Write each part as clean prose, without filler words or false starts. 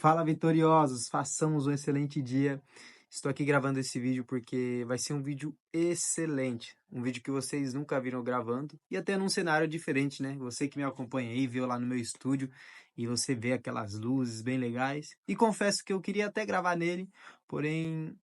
Fala, vitoriosos! Façamos um excelente dia. Estou aqui gravando esse vídeo porque vai ser um vídeo excelente. Um vídeo que vocês nunca viram gravando e até num cenário diferente, né? Você que me acompanha aí, viu lá no meu estúdio e você vê aquelas luzes bem legais. E confesso que eu queria até gravar nele, porém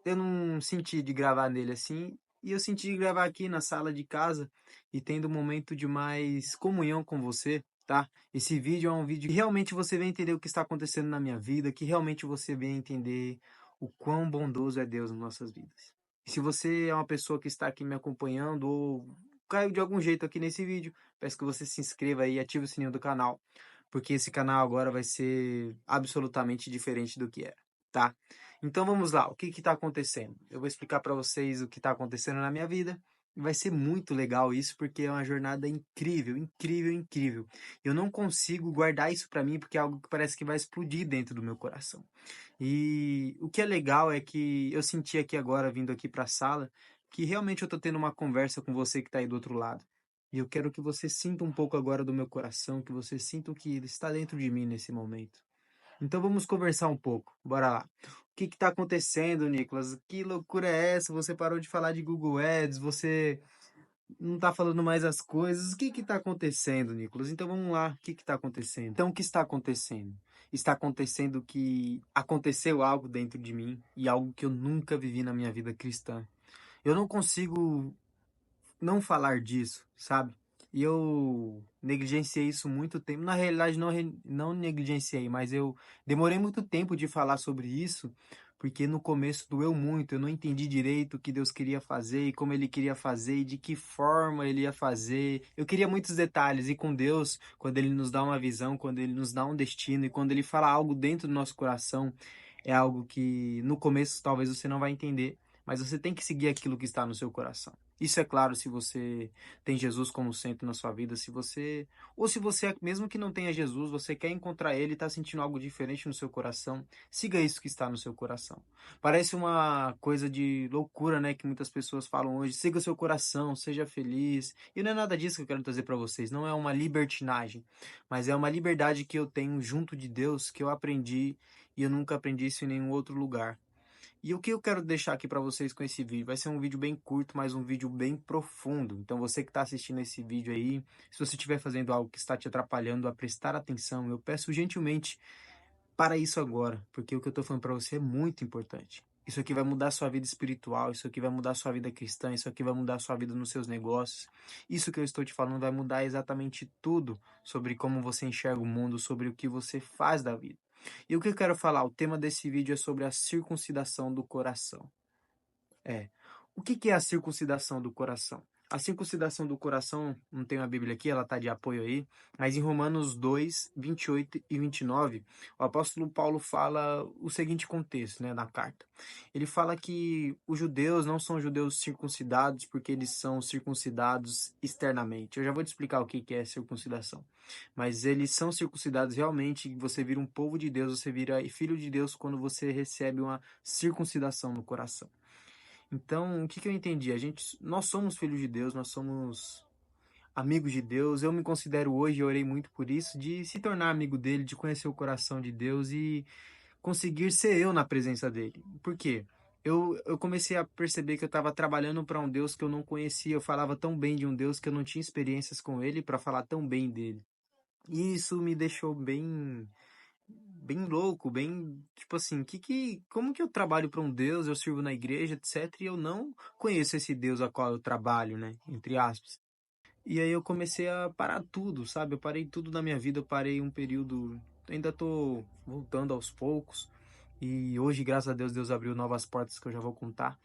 eu não senti de gravar nele assim. E eu senti de gravar aqui na sala de casa e tendo um momento de mais comunhão com você, tá? Esse vídeo é um vídeo que realmente você vai entender o que está acontecendo na minha vida, que realmente você vai entender o quão bondoso é Deus nas nossas vidas. E se você é uma pessoa que está aqui me acompanhando ou caiu de algum jeito aqui nesse vídeo, peço que você se inscreva aí e ative o sininho do canal, porque esse canal agora vai ser absolutamente diferente do que era, tá? Então vamos lá, o que está acontecendo? Eu vou explicar para vocês o que está acontecendo na minha vida. E vai ser muito legal isso, porque é uma jornada incrível, incrível, incrível. Eu não consigo guardar isso para mim, porque é algo que parece que vai explodir dentro do meu coração. E o que é legal é que eu senti aqui agora, vindo aqui para a sala, que realmente eu estou tendo uma conversa com você que está aí do outro lado. E eu quero que você sinta um pouco agora do meu coração, que você sinta o que está dentro de mim nesse momento. Então vamos conversar um pouco. Bora lá. O que está acontecendo, Nicolas? Que loucura é essa? Você parou de falar de Google Ads, você não está falando mais as coisas. O que está acontecendo, Nicolas? Então vamos lá. O que está acontecendo? Então o que está acontecendo? Está acontecendo que aconteceu algo dentro de mim e algo que eu nunca vivi na minha vida cristã. Eu não consigo não falar disso, sabe? E eu negligenciei isso muito tempo. Na realidade, não negligenciei, mas eu demorei muito tempo de falar sobre isso, porque no começo doeu muito. Eu não entendi direito o que Deus queria fazer e como Ele queria fazer e de que forma Ele ia fazer. Eu queria muitos detalhes, e com Deus, quando Ele nos dá uma visão, quando Ele nos dá um destino e quando Ele fala algo dentro do nosso coração, é algo que no começo talvez você não vai entender, mas você tem que seguir aquilo que está no seu coração. Isso é claro se você tem Jesus como centro na sua vida, se você, ou se você, mesmo que não tenha Jesus, você quer encontrar Ele e está sentindo algo diferente no seu coração, siga isso que está no seu coração. Parece uma coisa de loucura, né, que muitas pessoas falam hoje, siga o seu coração, seja feliz, e não é nada disso que eu quero trazer para vocês, não é uma libertinagem, mas é uma liberdade que eu tenho junto de Deus, que eu aprendi e eu nunca aprendi isso em nenhum outro lugar. E o que eu quero deixar aqui para vocês com esse vídeo? Vai ser um vídeo bem curto, mas um vídeo bem profundo. Então você que está assistindo esse vídeo aí, se você estiver fazendo algo que está te atrapalhando a prestar atenção, eu peço gentilmente para isso agora, porque o que eu estou falando para você é muito importante. Isso aqui vai mudar a sua vida espiritual, isso aqui vai mudar a sua vida cristã, isso aqui vai mudar a sua vida nos seus negócios. Isso que eu estou te falando vai mudar exatamente tudo sobre como você enxerga o mundo, sobre o que você faz da vida. E o que eu quero falar? O tema desse vídeo é sobre a circuncidação do coração. É. O que é a circuncidação do coração? A circuncidação do coração, não tenho a Bíblia aqui, ela está de apoio aí, mas em Romanos 2, 28 e 29, o apóstolo Paulo fala o seguinte contexto, né, na carta. Ele fala que os judeus não são judeus circuncidados porque eles são circuncidados externamente. Eu já vou te explicar o que é circuncidação. Mas eles são circuncidados realmente, você vira um povo de Deus, você vira filho de Deus quando você recebe uma circuncidação no coração. Então, o que eu entendi? Nós somos filhos de Deus, nós somos amigos de Deus. Eu me considero hoje, eu orei muito por isso, de se tornar amigo dele, de conhecer o coração de Deus e conseguir ser eu na presença dele. Por quê? Eu comecei a perceber que eu estava trabalhando para um Deus que eu não conhecia. Eu falava tão bem de um Deus que eu não tinha experiências com ele para falar tão bem dele. E isso me deixou bem louco, bem, tipo assim, como que eu trabalho para um Deus, eu sirvo na igreja, etc, e eu não conheço esse Deus a qual eu trabalho, né, entre aspas. E aí eu comecei a parar tudo, sabe? Eu parei tudo na minha vida, eu parei um período, ainda tô voltando aos poucos. E hoje, graças a Deus, Deus abriu novas portas que eu já vou contar,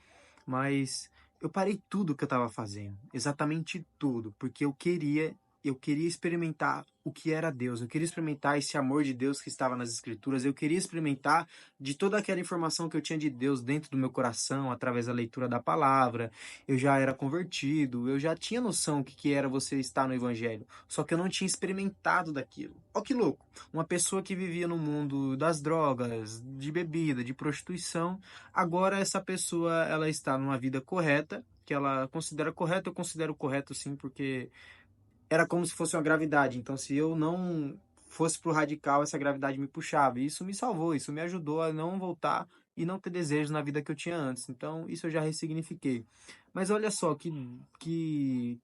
mas eu parei tudo que eu estava fazendo, exatamente tudo, porque eu queria experimentar o que era Deus, eu queria experimentar esse amor de Deus que estava nas Escrituras, eu queria experimentar de toda aquela informação que eu tinha de Deus dentro do meu coração, através da leitura da palavra. Eu já era convertido, eu já tinha noção que era você estar no Evangelho, só que eu não tinha experimentado daquilo. Ó que louco, uma pessoa que vivia no mundo das drogas, de bebida, de prostituição, agora essa pessoa ela está numa vida correta, que ela considera correta, eu considero correto sim, porque era como se fosse uma gravidade. Então, se eu não fosse pro radical, essa gravidade me puxava. E isso me salvou, isso me ajudou a não voltar e não ter desejos na vida que eu tinha antes. Então, isso eu já ressignifiquei. Mas olha só que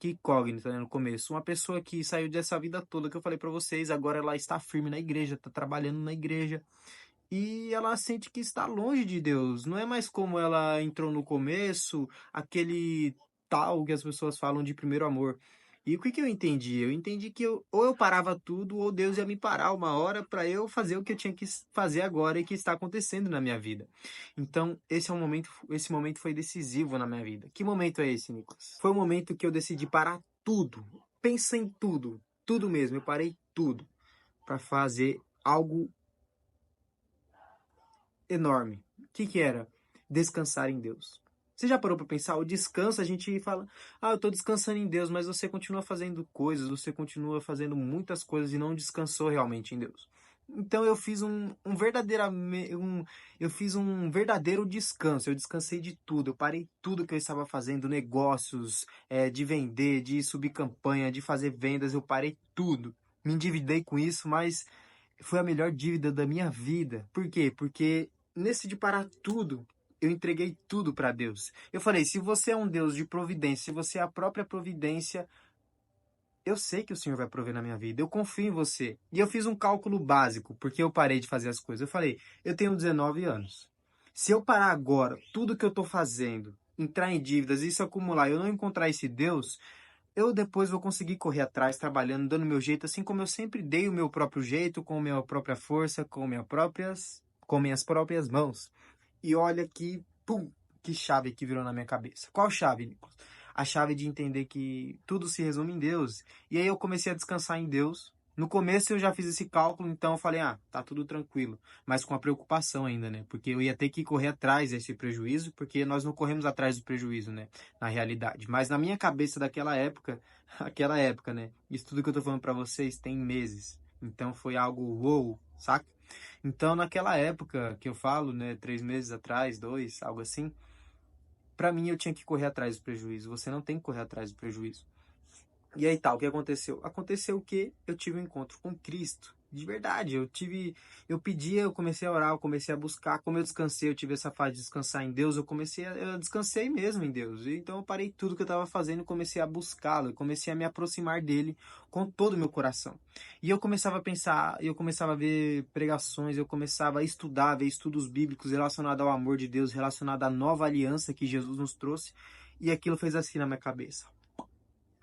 incógnita, né, no começo. Uma pessoa que saiu dessa vida toda que eu falei pra vocês, agora ela está firme na igreja, tá trabalhando na igreja. E ela sente que está longe de Deus. Não é mais como ela entrou no começo, aquele tal que as pessoas falam de primeiro amor. E o que que eu entendi? Eu entendi que ou eu parava tudo, ou Deus ia me parar uma hora para eu fazer o que eu tinha que fazer agora e que está acontecendo na minha vida. Então, esse momento foi decisivo na minha vida. Que momento é esse, Nicolas? Foi o momento que eu decidi parar tudo. Pensa em tudo, tudo mesmo. Eu parei tudo para fazer algo enorme. O que que era? Descansar em Deus. Você já parou para pensar? O descanso, a gente fala, eu estou descansando em Deus, mas você continua fazendo coisas, você continua fazendo muitas coisas e não descansou realmente em Deus. Então eu fiz eu fiz um verdadeiro descanso. Eu descansei de tudo. Eu parei tudo que eu estava fazendo, negócios, de vender, de subir campanha, de fazer vendas. Eu parei tudo. Me endividei com isso, mas foi a melhor dívida da minha vida. Por quê? Porque nesse de parar tudo, eu entreguei tudo para Deus. Eu falei, se você é um Deus de providência, se você é a própria providência, eu sei que o Senhor vai prover na minha vida. Eu confio em você. E eu fiz um cálculo básico, porque eu parei de fazer as coisas. Eu falei, eu tenho 19 anos. Se eu parar agora, tudo que eu estou fazendo, entrar em dívidas, isso acumular, eu não encontrar esse Deus, eu depois vou conseguir correr atrás, trabalhando, dando meu jeito, assim como eu sempre dei o meu próprio jeito, com a minha própria força, com minhas próprias mãos. E olha que, pum, que chave que virou na minha cabeça. Qual chave, Nicolas? A chave de entender que tudo se resume em Deus. E aí eu comecei a descansar em Deus. No começo eu já fiz esse cálculo, então eu falei, tá tudo tranquilo. Mas com a preocupação ainda, né? Porque eu ia ter que correr atrás desse prejuízo, porque nós não corremos atrás do prejuízo, né? Na realidade. Mas na minha cabeça daquela época, aquela época, né? Isso tudo que eu tô falando pra vocês tem meses. Então foi algo uou, saca? Então, naquela época que eu falo, né, 3 meses atrás, dois, algo assim, para mim eu tinha que correr atrás do prejuízo. Você não tem que correr atrás do prejuízo. E aí tá, o que aconteceu? Aconteceu que eu tive um encontro com Cristo. De verdade, eu pedia, eu comecei a orar, eu comecei a buscar, como eu descansei, eu tive essa fase de descansar em Deus, eu descansei mesmo em Deus. Então eu parei tudo que eu estava fazendo e comecei a buscá-lo, eu comecei a me aproximar dele com todo o meu coração. E eu começava a pensar, eu começava a ver pregações, eu começava a estudar, ver estudos bíblicos relacionados ao amor de Deus, relacionado à nova aliança que Jesus nos trouxe, e aquilo fez assim na minha cabeça,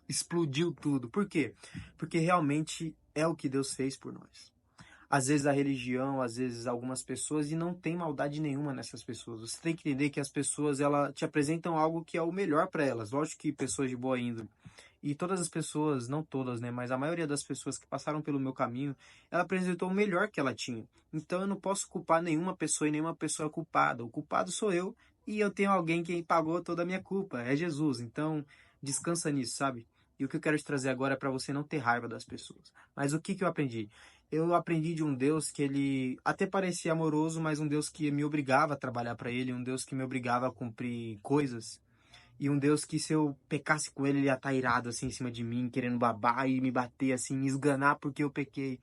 explodiu tudo. Por quê? Porque realmente é o que Deus fez por nós. Às vezes a religião, às vezes algumas pessoas, e não tem maldade nenhuma nessas pessoas. Você tem que entender que as pessoas, ela te apresentam algo que é o melhor para elas. Lógico que pessoas de boa índole. E todas as pessoas, não todas, né, mas a maioria das pessoas que passaram pelo meu caminho, ela apresentou o melhor que ela tinha. Então eu não posso culpar nenhuma pessoa e nenhuma pessoa culpada. O culpado sou eu e eu tenho alguém que pagou toda a minha culpa, é Jesus. Então descansa nisso, sabe? E o que eu quero te trazer agora é para você não ter raiva das pessoas. Mas o que que eu aprendi? Eu aprendi de um Deus que ele até parecia amoroso, mas um Deus que me obrigava a trabalhar para ele, um Deus que me obrigava a cumprir coisas. E um Deus que se eu pecasse com ele, ele ia estar irado assim em cima de mim, querendo babar e me bater assim, me esganar porque eu pequei.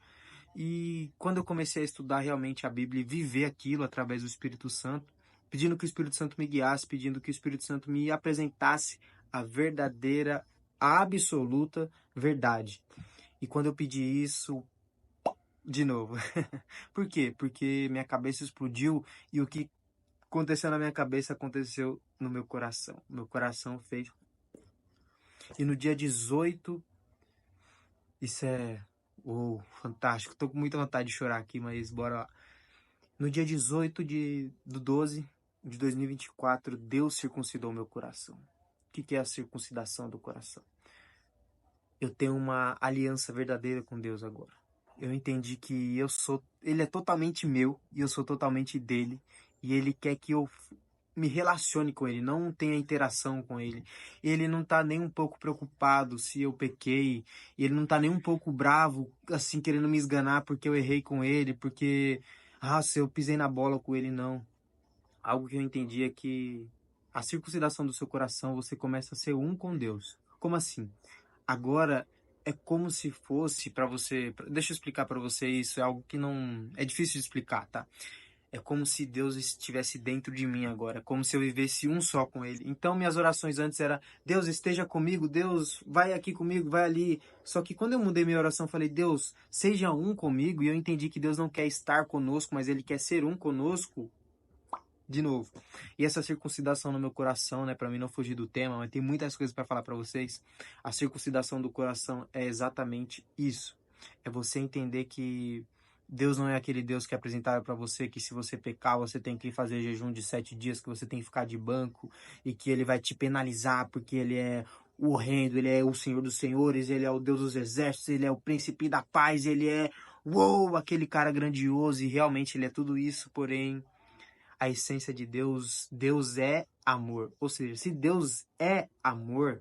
E quando eu comecei a estudar realmente a Bíblia e viver aquilo através do Espírito Santo, pedindo que o Espírito Santo me guiasse, pedindo que o Espírito Santo me apresentasse a verdadeira, a absoluta verdade. E quando eu pedi isso, de novo. Por quê? Porque minha cabeça explodiu e o que aconteceu na minha cabeça aconteceu no meu coração. Meu coração fez. E no dia 18, isso é fantástico. Tô com muita vontade de chorar aqui, mas bora lá. No dia 18 do 12 de 2024, Deus circuncidou meu coração. O que é a circuncidação do coração? Eu tenho uma aliança verdadeira com Deus agora. Eu entendi que ele é totalmente meu e eu sou totalmente dele. E ele quer que eu me relacione com ele, não tenha interação com ele. Ele não tá nem um pouco preocupado se eu pequei. Ele não tá nem um pouco bravo, assim, querendo me esganar porque eu errei com ele, porque, se eu pisei na bola com ele, não. Algo que eu entendi é que a circuncidação do seu coração, você começa a ser um com Deus. Como assim? Agora é como se fosse para você. Deixa eu explicar para você isso, é algo que não. É difícil de explicar, tá? É como se Deus estivesse dentro de mim agora, é como se eu vivesse um só com Ele. Então, minhas orações antes era: Deus esteja comigo, Deus vai aqui comigo, vai ali. Só que quando eu mudei minha oração, falei: Deus, seja um comigo, e eu entendi que Deus não quer estar conosco, mas Ele quer ser um conosco. De novo. E essa circuncidação no meu coração, né, para mim não fugir do tema, mas tem muitas coisas para falar para vocês. A circuncidação do coração é exatamente isso. É você entender que Deus não é aquele Deus que apresentaram para você que se você pecar, você tem que fazer jejum de 7 dias, que você tem que ficar de banco e que ele vai te penalizar porque ele é o horrendo, ele é o Senhor dos Senhores, ele é o Deus dos exércitos, ele é o príncipe da paz, ele é, uou, aquele cara grandioso e realmente ele é tudo isso, porém a essência de Deus, Deus é amor. Ou seja, se Deus é amor,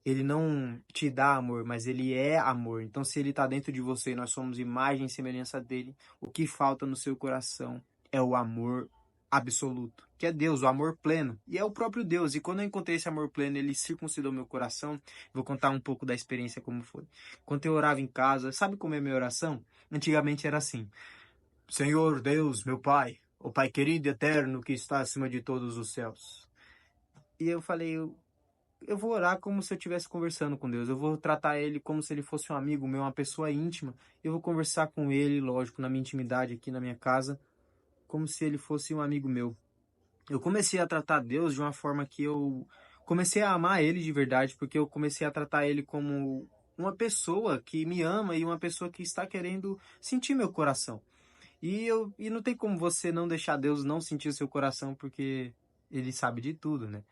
ele não te dá amor, mas ele é amor. Então, se ele está dentro de você e nós somos imagem e semelhança dele, o que falta no seu coração é o amor absoluto, que é Deus, o amor pleno. E é o próprio Deus. E quando eu encontrei esse amor pleno, ele circuncidou meu coração. Vou contar um pouco da experiência como foi. Quando eu orava em casa, sabe como é a minha oração? Antigamente era assim: Senhor Deus, meu Pai, o Pai querido e eterno que está acima de todos os céus. E eu falei, eu vou orar como se eu estivesse conversando com Deus. Eu vou tratar ele como se ele fosse um amigo meu, uma pessoa íntima. Eu vou conversar com ele, lógico, na minha intimidade aqui na minha casa, como se ele fosse um amigo meu. Eu comecei a tratar Deus de uma forma que eu comecei a amar ele de verdade, porque eu comecei a tratar ele como uma pessoa que me ama e uma pessoa que está querendo sentir meu coração. E não tem como você não deixar Deus não sentir o seu coração, porque ele sabe de tudo, né?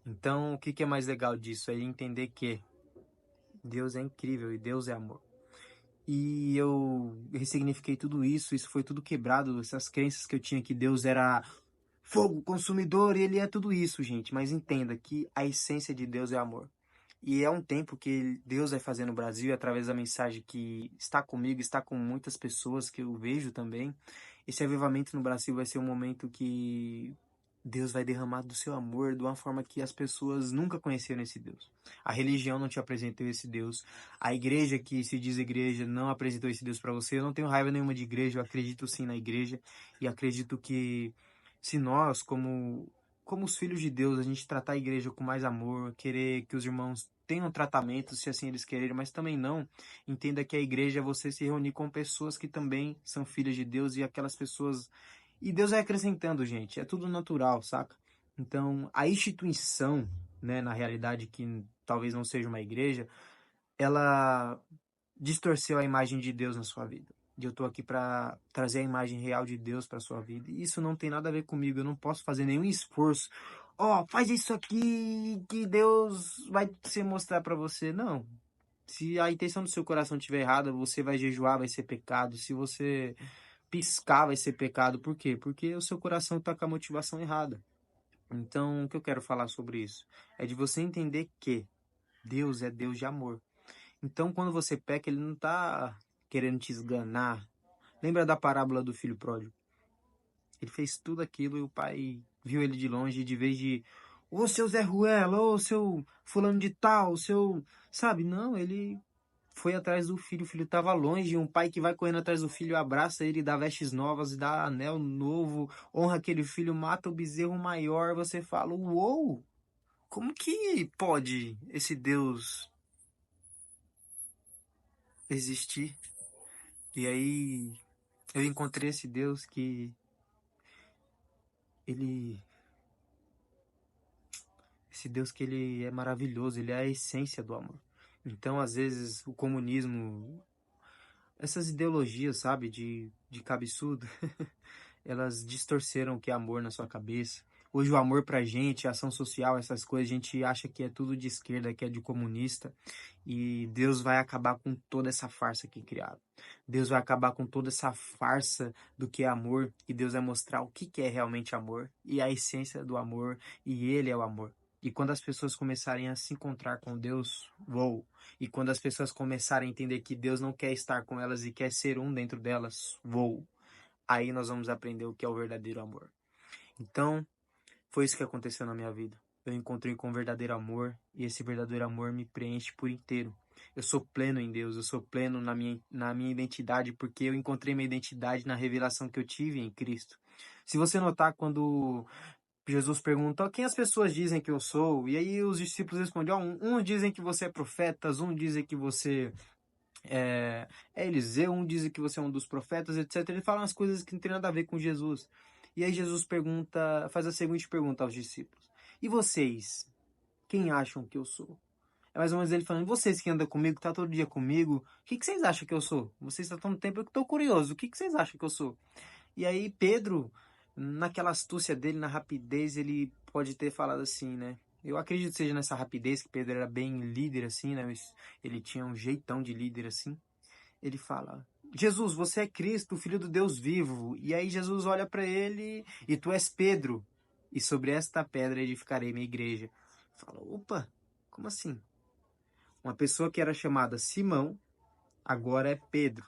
Então, o que que é mais legal disso? É entender que Deus é incrível e Deus é amor. E eu ressignifiquei tudo isso, isso foi tudo quebrado, essas crenças que eu tinha que Deus era fogo consumidor, e ele é tudo isso, gente. Mas entenda que a essência de Deus é amor. E é um tempo que Deus vai fazer no Brasil, através da mensagem que está comigo, está com muitas pessoas que eu vejo também. Esse avivamento no Brasil vai ser um momento que Deus vai derramar do seu amor de uma forma que as pessoas nunca conheceram esse Deus. A religião não te apresentou esse Deus. A igreja que se diz igreja não apresentou esse Deus para você. Eu não tenho raiva nenhuma de igreja, eu acredito sim na igreja. E acredito que se nós, como os filhos de Deus, a gente tratar a igreja com mais amor, querer que os irmãos tenham tratamento, se assim eles quererem, mas também não. Entenda que a igreja é você se reunir com pessoas que também são filhas de Deus e aquelas pessoas. E Deus vai acrescentando, gente. É tudo natural, saca? Então, a instituição, né, na realidade, que talvez não seja uma igreja, ela distorceu a imagem de Deus na sua vida. E eu tô aqui para trazer a imagem real de Deus para sua vida. E isso não tem nada a ver comigo. Eu não posso fazer nenhum esforço. Ó, faz isso aqui que Deus vai se mostrar para você. Não. Se a intenção do seu coração estiver errada, você vai jejuar, vai ser pecado. Se você piscar, vai ser pecado. Por quê? Porque o seu coração está com a motivação errada. Então, o que eu quero falar sobre isso? É de você entender que Deus é Deus de amor. Então, quando você peca, ele não está querendo te esganar. Lembra da parábola do filho pródigo? Ele fez tudo aquilo e o pai viu ele de longe e de vez de ô seu Zé Ruela, ô seu fulano de tal, seu... Sabe? Não, ele foi atrás do filho. O filho estava longe. Um pai que vai correndo atrás do filho, abraça ele, dá vestes novas, dá anel novo, honra aquele filho, mata o bezerro maior. Você fala, uou, como que pode esse Deus existir? E aí eu encontrei esse Deus que ele esse Deus que ele é maravilhoso, ele é a essência do amor. Então, às vezes, o comunismo, essas ideologias, sabe, de cabeçudo, elas distorceram o que é amor na sua cabeça. Hoje o amor pra gente, a ação social, essas coisas, a gente acha que é tudo de esquerda, que é de comunista. E Deus vai acabar com toda essa farsa que criaram. Deus vai acabar com toda essa farsa do que é amor. E Deus vai mostrar o que é realmente amor. E a essência do amor. E Ele é o amor. E quando as pessoas começarem a se encontrar com Deus, uou! E quando as pessoas começarem a entender que Deus não quer estar com elas e quer ser um dentro delas, uou! Aí nós vamos aprender o que é o verdadeiro amor. Então, foi isso que aconteceu na minha vida. Eu encontrei com o verdadeiro amor e esse verdadeiro amor me preenche por inteiro. Eu sou pleno em Deus, eu sou pleno na minha identidade, porque eu encontrei minha identidade na revelação que eu tive em Cristo. Se você notar, quando Jesus pergunta: quem as pessoas dizem que eu sou? E aí os discípulos respondem: uns dizem que você é profeta, uns dizem que você é Eliseu, um dizem que você é um dos profetas, etc. Ele fala umas coisas que não tem nada a ver com Jesus. E aí Jesus pergunta, faz a seguinte pergunta aos discípulos: e vocês, quem acham que eu sou? É mais ou menos ele falando: e vocês que andam comigo, tá todo dia comigo, o que vocês acham que eu sou? Vocês estão tanto tempo, eu estou curioso, o que vocês acham que eu sou? E aí Pedro, naquela astúcia dele, na rapidez, ele pode ter falado assim, né? Eu acredito que seja nessa rapidez, que Pedro era bem líder assim, né? Ele tinha um jeitão de líder assim. Ele fala: Jesus, você é Cristo, o Filho do Deus vivo. E aí Jesus olha para ele: e tu és Pedro, e sobre esta pedra edificarei minha igreja. Fala: opa, como assim? Uma pessoa que era chamada Simão, agora é Pedro.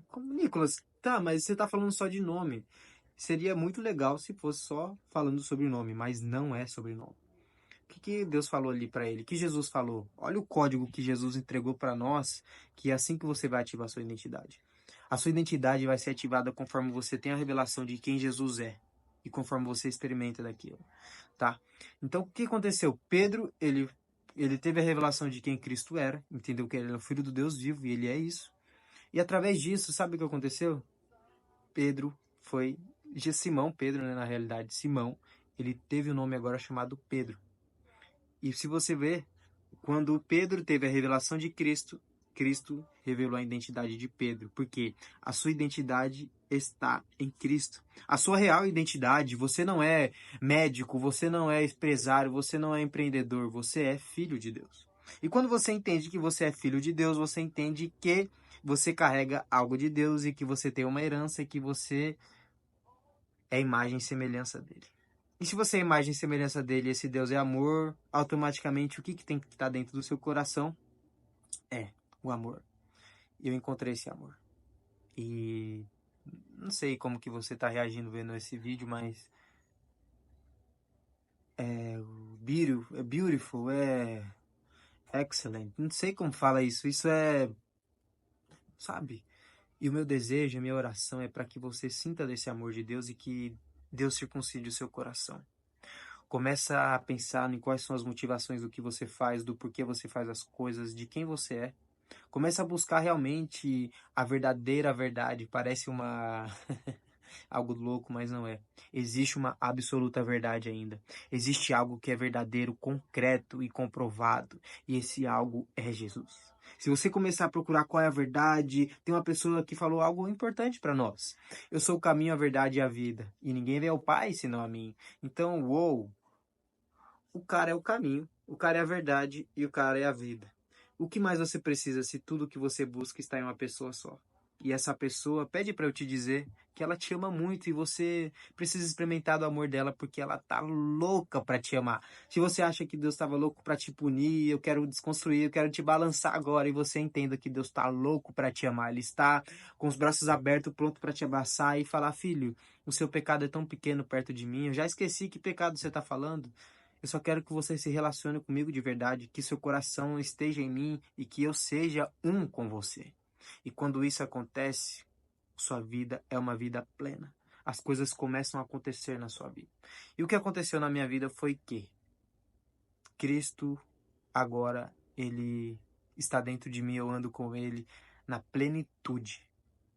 Como, Nicolas? Tá, mas você tá falando só de nome. Seria muito legal se fosse só falando sobre o nome, mas não é sobre nome. O que Deus falou ali para ele? O que Jesus falou? Olha o código que Jesus entregou para nós, que é assim que você vai ativar a sua identidade. A sua identidade vai ser ativada conforme você tem a revelação de quem Jesus é e conforme você experimenta daquilo, tá? Então, o que aconteceu? Pedro, ele teve a revelação de quem Cristo era, entendeu que ele é o Filho do Deus vivo e ele é isso. E através disso, sabe o que aconteceu? Pedro foi de Simão, Pedro, né, na realidade, Simão, ele teve o nome agora chamado Pedro. E se você ver, quando Pedro teve a revelação de Cristo, Cristo revelou a identidade de Pedro, porque a sua identidade está em Cristo. A sua real identidade, você não é médico, você não é empresário, você não é empreendedor, você é filho de Deus. E quando você entende que você é filho de Deus, você entende que você carrega algo de Deus e que você tem uma herança e que você é imagem e semelhança dele. E se você é imagem e semelhança dele, esse Deus é amor, automaticamente o que tem que estar dentro do seu coração é o amor. E eu encontrei esse amor. E não sei como que você está reagindo vendo esse vídeo, mas é beautiful, é excellent. Não sei como fala isso. Isso é, sabe? E o meu desejo, a minha oração é para que você sinta desse amor de Deus e que Deus circuncide o seu coração. Começa a pensar em quais são as motivações do que você faz, do porquê você faz as coisas, de quem você é. Começa a buscar realmente a verdadeira verdade. Parece uma algo louco, mas não é. Existe uma absoluta verdade ainda. Existe algo que é verdadeiro, concreto e comprovado. E esse algo é Jesus. Se você começar a procurar qual é a verdade, tem uma pessoa que falou algo importante para nós. Eu sou o caminho, a verdade e a vida. E ninguém vê ao Pai senão a mim. Então, uou, o cara é o caminho, o cara é a verdade e o cara é a vida. O que mais você precisa se tudo que você busca está em uma pessoa só? E essa pessoa pede para eu te dizer que ela te ama muito e você precisa experimentar do amor dela porque ela tá louca para te amar. Se você acha que Deus estava louco para te punir, eu quero desconstruir, eu quero te balançar agora e você entenda que Deus tá louco para te amar. Ele está com os braços abertos, pronto para te abraçar e falar: filho, o seu pecado é tão pequeno perto de mim. Eu já esqueci que pecado você está falando. Eu só quero que você se relacione comigo de verdade, que seu coração esteja em mim e que eu seja um com você. E quando isso acontece, sua vida é uma vida plena. As coisas começam a acontecer na sua vida. E o que aconteceu na minha vida foi que Cristo agora ele está dentro de mim, eu ando com ele na plenitude.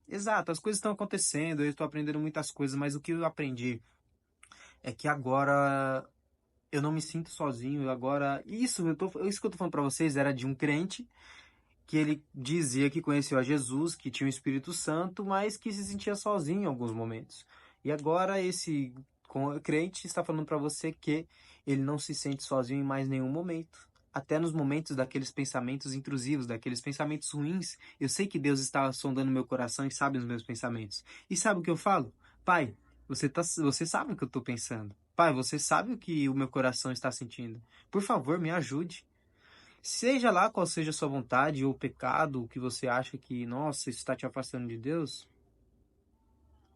Exato, as coisas estão acontecendo, eu estou aprendendo muitas coisas, mas o que eu aprendi é que agora eu não me sinto sozinho. Agora, isso que eu tô falando para vocês era de um crente que ele dizia que conheceu a Jesus, que tinha o Espírito Santo, mas que se sentia sozinho em alguns momentos. E agora esse crente está falando para você que ele não se sente sozinho em mais nenhum momento. Até nos momentos daqueles pensamentos intrusivos, daqueles pensamentos ruins, eu sei que Deus está sondando meu coração e sabe os meus pensamentos. E sabe o que eu falo? Pai, você sabe o que eu estou pensando. Pai, você sabe o que o meu coração está sentindo. Por favor, me ajude. Seja lá qual seja a sua vontade ou pecado, o que você acha que, nossa, isso está te afastando de Deus.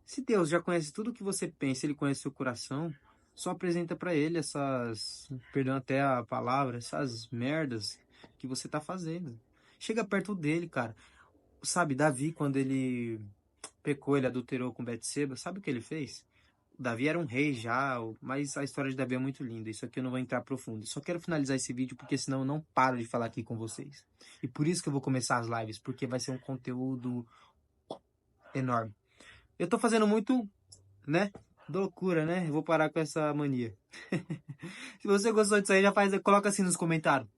Se Deus já conhece tudo o que você pensa, Ele conhece seu coração, só apresenta para Ele essas, perdão até a palavra, essas merdas. que você tá fazendo. Chega perto dele, cara. Sabe, Davi, quando ele pecou, ele adulterou com Betseba, sabe o que ele fez? Davi era um rei já, mas a história de Davi é muito linda. Isso aqui eu não vou entrar profundo. Só quero finalizar esse vídeo porque senão eu não paro de falar aqui com vocês. E por isso que eu vou começar as lives, porque vai ser um conteúdo enorme. Eu tô fazendo muito, né? Loucura, né? Eu vou parar com essa mania. Se você gostou disso aí, já faz, coloca assim nos comentários.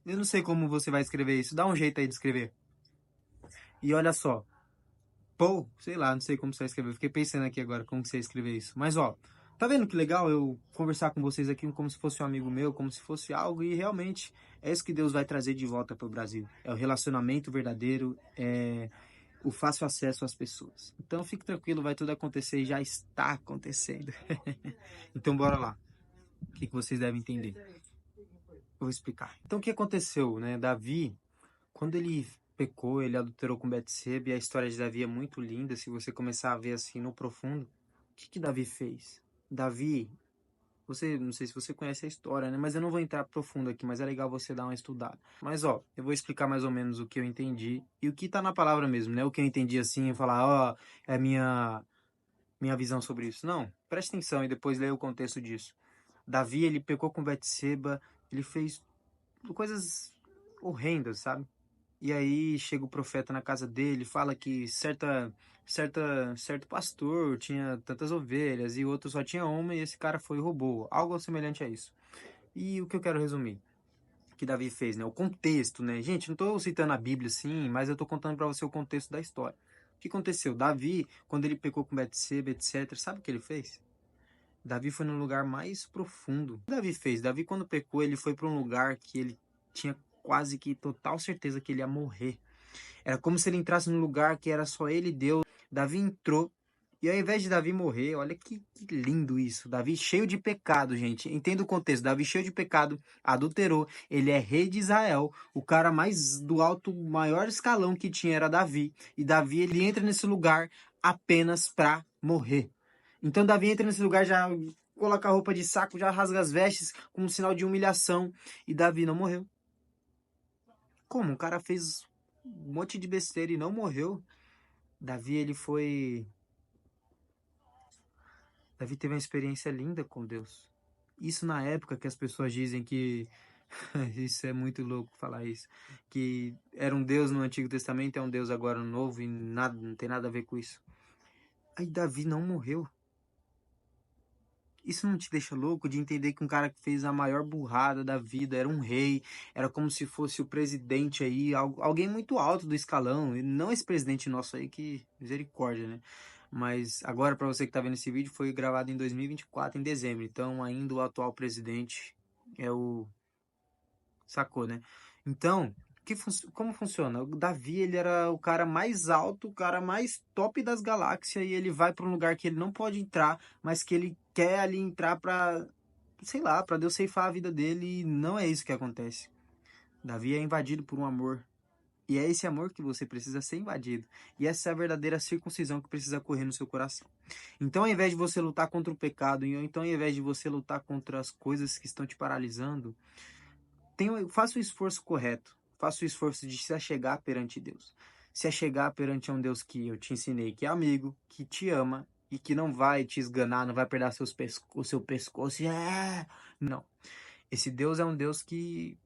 Eu não sei como você vai escrever isso. Dá um jeito aí de escrever. E olha só. Pô, sei lá, não sei como você vai escrever. Fiquei pensando aqui agora como você vai escrever isso. Mas ó, tá vendo que legal eu conversar com vocês aqui como se fosse um amigo meu, como se fosse algo, e realmente é isso que Deus vai trazer de volta para o Brasil. É o relacionamento verdadeiro, é o fácil acesso às pessoas. Então fique tranquilo, vai tudo acontecer e já está acontecendo. Então bora lá. O que vocês devem entender? Eu vou explicar. Então o que aconteceu, né? Davi, quando ele pecou, ele adulterou com Betseba, e a história de Davi é muito linda, se você começar a ver assim no profundo. O que Davi fez? Davi, você, não sei se você conhece a história, né? Mas eu não vou entrar profundo aqui, mas é legal você dar uma estudada. Mas ó, eu vou explicar mais ou menos o que eu entendi e o que tá na palavra mesmo, né? O que eu entendi assim, eu falar, ó, é minha visão sobre isso. Não, preste atenção e depois leia o contexto disso. Davi, ele pecou com Betseba, ele fez coisas horrendas, sabe? E aí chega o profeta na casa dele, fala que certo pastor tinha tantas ovelhas e outro só tinha uma e esse cara foi e roubou. Algo semelhante a isso. E o que eu quero resumir? Que Davi fez, né? O contexto, né? Gente, não estou citando a Bíblia assim, mas eu estou contando para você o contexto da história. O que aconteceu? Davi, quando ele pecou com Betseba, etc., sabe o que ele fez? Davi foi no lugar mais profundo. O que Davi fez? Davi, quando pecou, ele foi para um lugar que ele tinha quase que total certeza que ele ia morrer. Era como se ele entrasse num lugar que era só ele e Deus. Davi entrou. E ao invés de Davi morrer, olha que lindo isso. Davi cheio de pecado, gente. Entenda o contexto. Davi cheio de pecado, adulterou. Ele é rei de Israel. O cara mais do alto, maior escalão que tinha era Davi. E Davi, ele entra nesse lugar apenas para morrer. Então Davi entra nesse lugar, já coloca a roupa de saco, já rasga as vestes como um sinal de humilhação. E Davi não morreu. Como? O cara fez um monte de besteira e não morreu. Davi, ele foi. Davi teve uma experiência linda com Deus. Isso na época que as pessoas dizem que. Isso é muito louco falar isso. Que era um Deus no Antigo Testamento, é um Deus agora no Novo e nada, não tem nada a ver com isso. Aí Davi não morreu. Isso não te deixa louco de entender que um cara que fez a maior burrada da vida era um rei, era como se fosse o presidente aí, alguém muito alto do escalão, e não esse presidente nosso aí, que misericórdia, né? Mas agora, para você que tá vendo esse vídeo, foi gravado em 2024, em dezembro, então ainda o atual presidente é o. Sacou, né? Então, como funciona? O Davi, ele era o cara mais alto, o cara mais top das galáxias, e ele vai para um lugar que ele não pode entrar, mas que ele quer ali entrar para, sei lá, para Deus ceifar a vida dele, e não é isso que acontece. Davi é invadido por um amor, e é esse amor que você precisa ser invadido. E essa é a verdadeira circuncisão que precisa correr no seu coração. Então, ao invés de você lutar contra o pecado, ou então ao invés de você lutar contra as coisas que estão te paralisando, faça o esforço correto. Faça o esforço de se achegar perante Deus. Se achegar perante um Deus que eu te ensinei, que é amigo, que te ama e que não vai te esganar, não vai perder o seu pescoço. Não. Esse Deus é um Deus que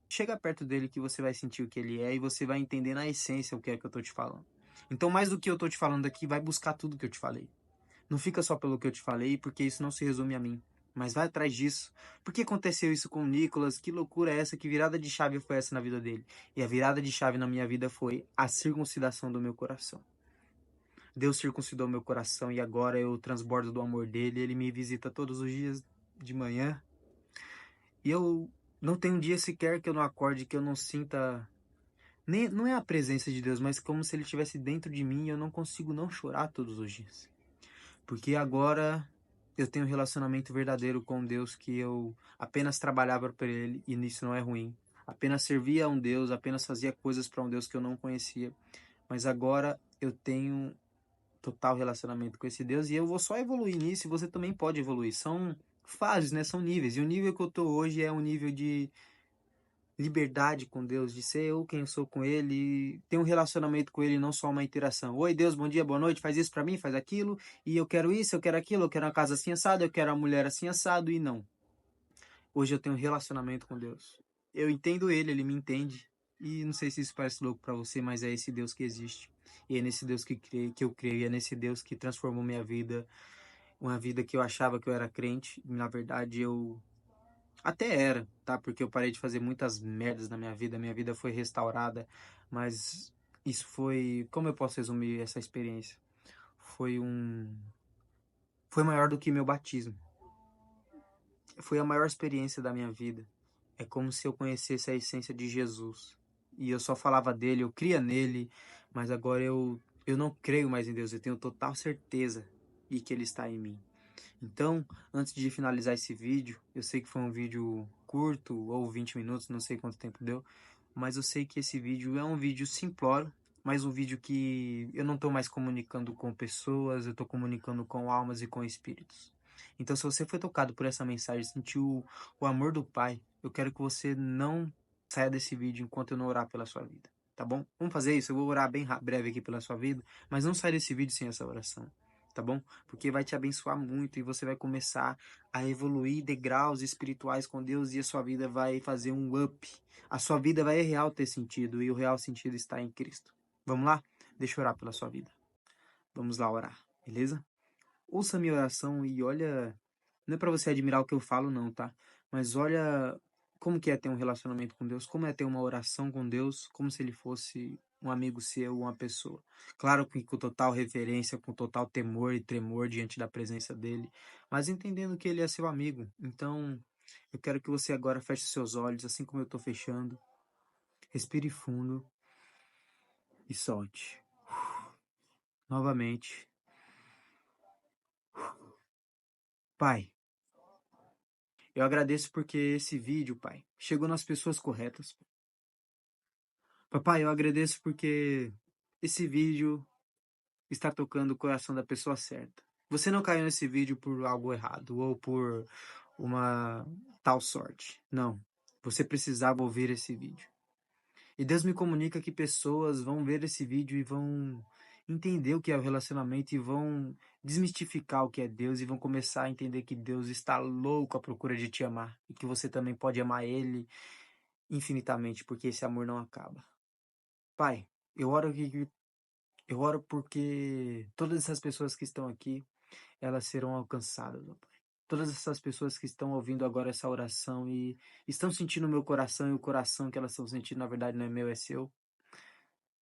chega perto dele que você vai sentir o que ele é e você vai entender na essência o que é que eu tô te falando. Então, mais do que eu tô te falando aqui, vai buscar tudo que eu te falei. Não fica só pelo que eu te falei, porque isso não se resume a mim. Mas vai atrás disso. Por que aconteceu isso com o Nicolas? Que loucura é essa? Que virada de chave foi essa na vida dele? E a virada de chave na minha vida foi a circuncidação do meu coração. Deus circuncidou meu coração e agora eu transbordo do amor dele. Ele me visita todos os dias de manhã. E eu não tenho um dia sequer que eu não acorde, que eu não sinta. Nem, não é a presença de Deus, mas como se ele estivesse dentro de mim e eu não consigo não chorar todos os dias. Porque agora eu tenho um relacionamento verdadeiro com Deus que eu apenas trabalhava para Ele e nisso não é ruim. Apenas servia a um Deus, apenas fazia coisas para um Deus que eu não conhecia. Mas agora eu tenho total relacionamento com esse Deus e eu vou só evoluir nisso e você também pode evoluir. São fases, né? São níveis. E o nível que eu tô hoje é um nível de liberdade com Deus, de ser eu quem eu sou com Ele, e ter um relacionamento com Ele, não só uma interação. Oi, Deus, bom dia, boa noite, faz isso pra mim, faz aquilo, e eu quero isso, eu quero aquilo, eu quero uma casa assim assado, eu quero uma mulher assim assado, e não. Hoje eu tenho um relacionamento com Deus. Eu entendo Ele me entende, e não sei se isso parece louco pra você, mas é esse Deus que existe. E é nesse Deus que eu creio, e é nesse Deus que transformou minha vida, uma vida que eu achava que eu era crente, e na verdade eu até era, tá? Porque eu parei de fazer muitas merdas na minha vida foi restaurada, mas isso foi, como eu posso resumir essa experiência? Foi um, foi maior do que meu batismo. Foi a maior experiência da minha vida. É como se eu conhecesse a essência de Jesus. E eu só falava dele, eu cria nele, mas agora eu não creio mais em Deus, eu tenho total certeza e que ele está em mim. Então, antes de finalizar esse vídeo, eu sei que foi um vídeo curto, ou 20 minutos, não sei quanto tempo deu, mas eu sei que esse vídeo é um vídeo simplório, mas um vídeo que eu não estou mais comunicando com pessoas, eu estou comunicando com almas e com espíritos. Então, se você foi tocado por essa mensagem, sentiu o amor do Pai, eu quero que você não saia desse vídeo enquanto eu não orar pela sua vida, tá bom? Vamos fazer isso, eu vou orar bem breve aqui pela sua vida, mas não saia desse vídeo sem essa oração, tá bom? Porque vai te abençoar muito e você vai começar a evoluir degraus espirituais com Deus e a sua vida vai fazer um up. A sua vida vai real ter sentido e o real sentido está em Cristo. Vamos lá? Deixa eu orar pela sua vida. Vamos lá orar, beleza? Ouça a minha oração e olha, não é para você admirar o que eu falo não, tá? Mas olha como que é ter um relacionamento com Deus, como é ter uma oração com Deus, como se ele fosse um amigo seu, uma pessoa. Claro que com total reverência, com total temor e tremor diante da presença dele, mas entendendo que ele é seu amigo. Então, eu quero que você agora feche seus olhos, assim como eu tô fechando. Respire fundo e solte. Novamente. Pai, eu agradeço porque esse vídeo, Pai, chegou nas pessoas corretas. Papai, eu agradeço porque esse vídeo está tocando o coração da pessoa certa. Você não caiu nesse vídeo por algo errado ou por uma tal sorte. Não. Você precisava ouvir esse vídeo. E Deus me comunica que pessoas vão ver esse vídeo e vão entender o que é o relacionamento e vão desmistificar o que é Deus e vão começar a entender que Deus está louco à procura de te amar e que você também pode amar Ele infinitamente, porque esse amor não acaba. Pai, eu oro que eu oro porque todas essas pessoas que estão aqui, elas serão alcançadas, ó Pai. Todas essas pessoas que estão ouvindo agora essa oração e estão sentindo o meu coração e o coração que elas estão sentindo, na verdade, não é meu, é seu.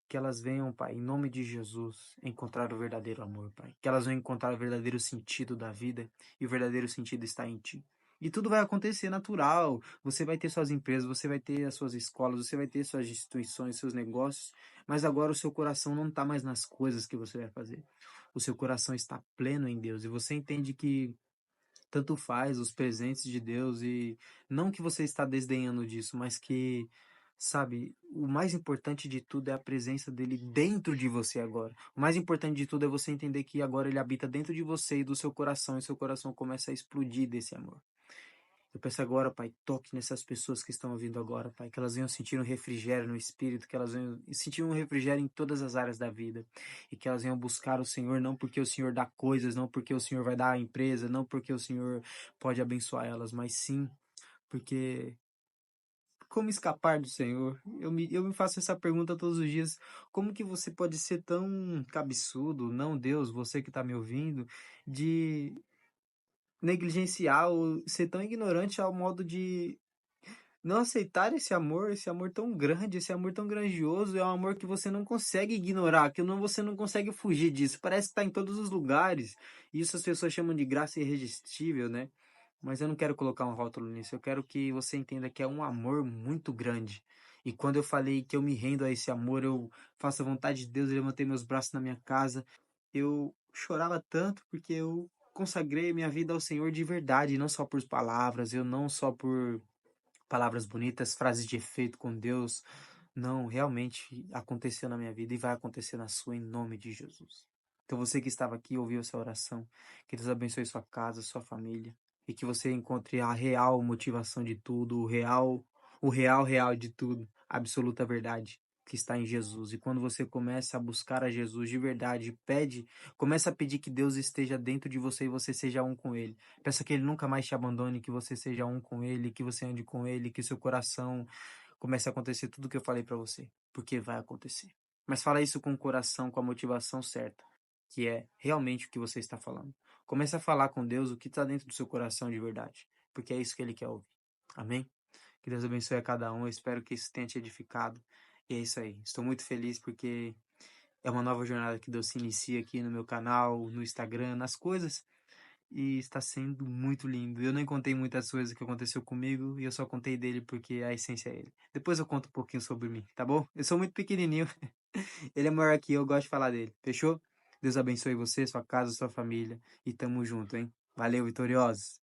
Que elas venham, Pai, em nome de Jesus, encontrar o verdadeiro amor, Pai. Que elas venham encontrar o verdadeiro sentido da vida e o verdadeiro sentido está em Ti. E tudo vai acontecer natural. Você vai ter suas empresas, você vai ter as suas escolas, você vai ter suas instituições, seus negócios, mas agora o seu coração não está mais nas coisas que você vai fazer. O seu coração está pleno em Deus e você entende que tanto faz os presentes de Deus e não que você está desdenhando disso, mas que, sabe, o mais importante de tudo é a presença dele dentro de você agora. O mais importante de tudo é você entender que agora ele habita dentro de você e do seu coração e seu coração começa a explodir desse amor. Eu peço agora, Pai, toque nessas pessoas que estão ouvindo agora, Pai, que elas venham sentir um refrigério no espírito, que elas venham sentir um refrigério em todas as áreas da vida, e que elas venham buscar o Senhor, não porque o Senhor dá coisas, não porque o Senhor vai dar a empresa, não porque o Senhor pode abençoar elas, mas sim porque como escapar do Senhor? Eu me faço essa pergunta todos os dias. Como que você pode ser tão cabeçudo, não Deus, você que está me ouvindo, de negligenciar ou ser tão ignorante ao modo de não aceitar esse amor tão grande, esse amor tão grandioso, é um amor que você não consegue ignorar, que não, você não consegue fugir disso. Parece que está em todos os lugares. E isso as pessoas chamam de graça irresistível, né? Mas eu não quero colocar um rótulo nisso. Eu quero que você entenda que é um amor muito grande. E quando eu falei que eu me rendo a esse amor, eu faço a vontade de Deus, eu levantei meus braços na minha casa, eu chorava tanto porque eu consagrei minha vida ao Senhor de verdade, não só por palavras, eu não só por palavras bonitas, frases de efeito com Deus. Não, realmente aconteceu na minha vida e vai acontecer na sua em nome de Jesus. Então você que estava aqui ouviu essa oração, que Deus abençoe sua casa, sua família e que você encontre a real motivação de tudo, o real, real de tudo, a absoluta verdade que está em Jesus. E quando você começa a buscar a Jesus de verdade, começa a pedir que Deus esteja dentro de você e você seja um com Ele. Peça que Ele nunca mais te abandone, que você seja um com Ele, que você ande com Ele, que seu coração comece a acontecer tudo o que eu falei para você, porque vai acontecer. Mas fala isso com o coração, com a motivação certa, que é realmente o que você está falando. Comece a falar com Deus o que está dentro do seu coração de verdade, porque é isso que Ele quer ouvir. Amém? Que Deus abençoe a cada um. Eu espero que isso tenha te edificado. E é isso aí. Estou muito feliz porque é uma nova jornada que Deus se inicia aqui no meu canal, no Instagram, nas coisas. E está sendo muito lindo. Eu não contei muitas coisas que aconteceu comigo e eu só contei dele porque a essência é ele. Depois eu conto um pouquinho sobre mim, tá bom? Eu sou muito pequenininho. Ele é maior que eu gosto de falar dele. Fechou? Deus abençoe você, sua casa, sua família. E tamo junto, hein? Valeu, vitoriosos!